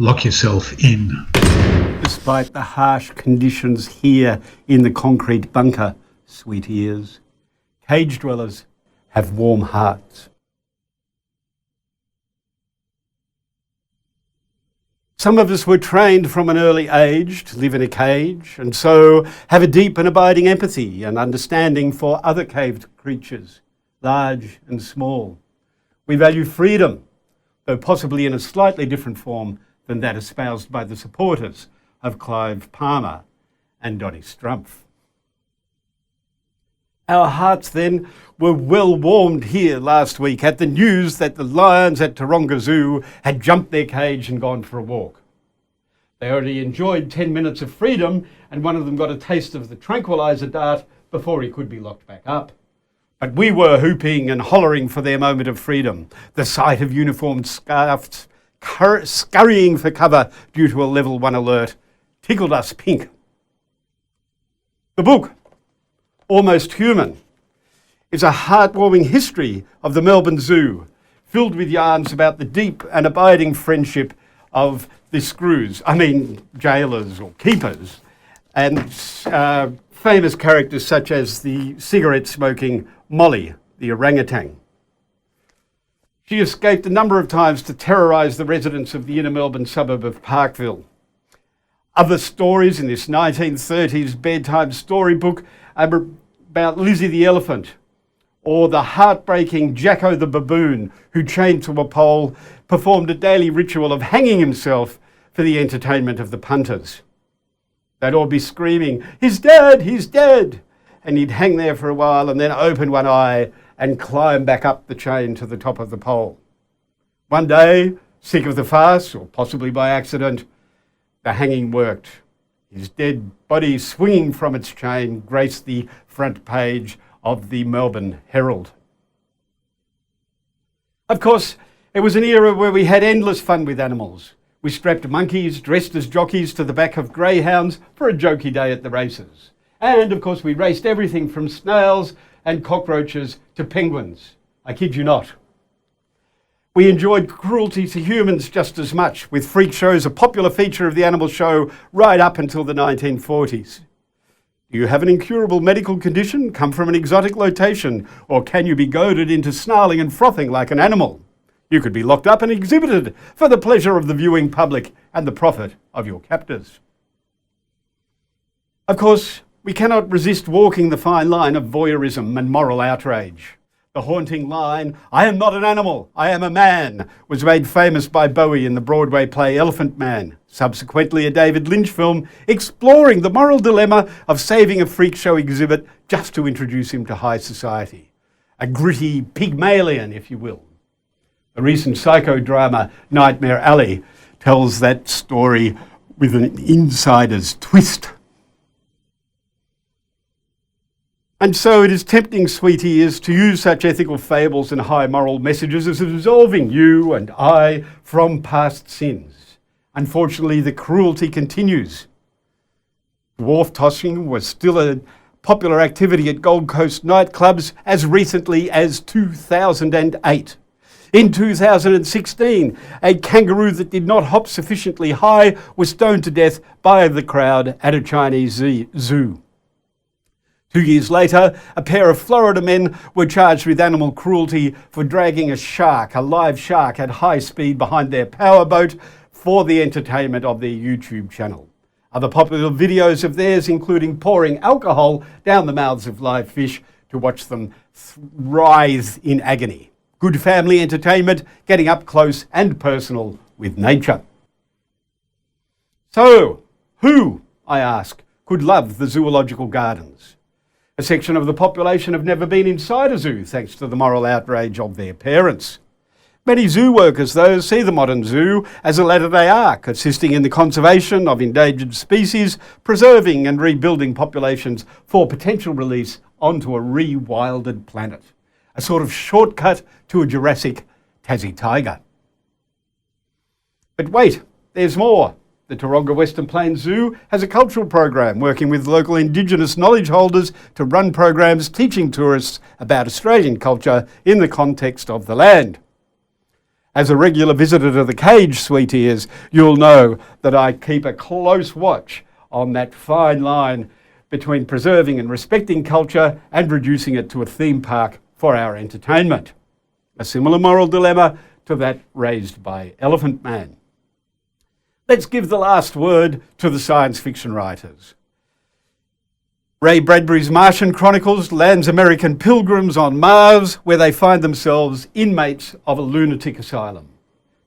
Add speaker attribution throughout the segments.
Speaker 1: lock yourself in.
Speaker 2: Despite the harsh conditions here in the concrete bunker, sweet ears, cage dwellers have warm hearts. Some of us were trained from an early age to live in a cage and so have a deep and abiding empathy and understanding for other caved creatures, large and small. We value freedom, though possibly in a slightly different form than that espoused by the supporters of Clive Palmer and Donny Strumpf. Our hearts then were well warmed here last week at the news that the lions at Taronga Zoo had jumped their cage and gone for a walk. They already enjoyed 10 minutes of freedom and one of them got a taste of the tranquilizer dart before he could be locked back up. But we were whooping and hollering for their moment of freedom. The sight of uniformed scarfs scurrying for cover due to a level 1 alert tickled us pink. The book, Almost Human, is a heartwarming history of the Melbourne Zoo, filled with yarns about the deep and abiding friendship of the jailers or keepers, and famous characters such as the cigarette-smoking Molly, the orangutan. She escaped a number of times to terrorise the residents of the inner Melbourne suburb of Parkville. Other stories in this 1930s bedtime storybook are about Lizzie the elephant, or the heartbreaking Jacko the baboon, who, chained to a pole, performed a daily ritual of hanging himself for the entertainment of the punters. They'd all be screaming, "He's dead, he's dead!" And he'd hang there for a while and then open one eye and climb back up the chain to the top of the pole. One day, sick of the farce, or possibly by accident, the hanging worked. His dead body, swinging from its chain, graced the front page of the Melbourne Herald. Of course, it was an era where we had endless fun with animals. We strapped monkeys dressed as jockeys to the back of greyhounds for a jokey day at the races. And of course, we raced everything from snails and cockroaches to penguins. I kid you not. We enjoyed cruelty to humans just as much, with freak shows a popular feature of the animal show right up until the 1940s. Do you have an incurable medical condition, come from an exotic location, or can you be goaded into snarling and frothing like an animal? You could be locked up and exhibited for the pleasure of the viewing public and the profit of your captors. Of course, we cannot resist walking the fine line of voyeurism and moral outrage. The haunting line, "I am not an animal, I am a man," was made famous by Bowie in the Broadway play Elephant Man, subsequently a David Lynch film exploring the moral dilemma of saving a freak show exhibit just to introduce him to high society. A gritty Pygmalion, if you will. The recent psychodrama Nightmare Alley tells that story with an insider's twist. And so it is tempting, sweet ears, to use such ethical fables and high moral messages as absolving you and I from past sins. Unfortunately, the cruelty continues. Dwarf tossing was still a popular activity at Gold Coast nightclubs as recently as 2008. In 2016, a kangaroo that did not hop sufficiently high was stoned to death by the crowd at a Chinese zoo. 2 years later, a pair of Florida men were charged with animal cruelty for dragging a live shark at high speed behind their powerboat for the entertainment of their YouTube channel. Other popular videos of theirs including pouring alcohol down the mouths of live fish to watch them writhe in agony. Good family entertainment, getting up close and personal with nature. So, who, I ask, could love the zoological gardens? A section of the population have never been inside a zoo thanks to the moral outrage of their parents. Many zoo workers, though, see the modern zoo as a latter-day ark, assisting in the conservation of endangered species, preserving and rebuilding populations for potential release onto a rewilded planet. A sort of shortcut to a Jurassic Tassie tiger. But wait, there's more. The Taronga Western Plains Zoo has a cultural program working with local Indigenous knowledge holders to run programs teaching tourists about Australian culture in the context of the land. As a regular visitor to the cage, sweet ears, you'll know that I keep a close watch on that fine line between preserving and respecting culture and reducing it to a theme park for our entertainment. A similar moral dilemma to that raised by Elephant Man. Let's give the last word to the science fiction writers. Ray Bradbury's Martian Chronicles lands American pilgrims on Mars, where they find themselves inmates of a lunatic asylum.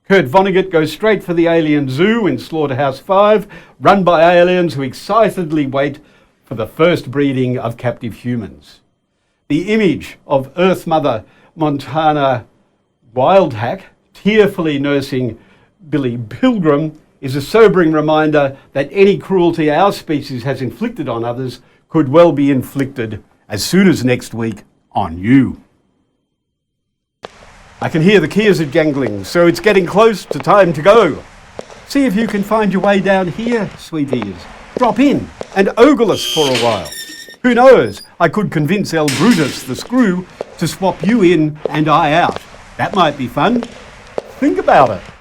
Speaker 2: Kurt Vonnegut goes straight for the alien zoo in Slaughterhouse 5, run by aliens who excitedly wait for the first breeding of captive humans. The image of Earth Mother Montana Wildhack tearfully nursing Billy Pilgrim is a sobering reminder that any cruelty our species has inflicted on others could well be inflicted as soon as next week on you. I can hear the keys are jangling, so it's getting close to time to go. See if you can find your way down here, sweet ears. Drop in and ogle us for a while. Who knows, I could convince El Brutus the Screw to swap you in and I out. That might be fun. Think about it.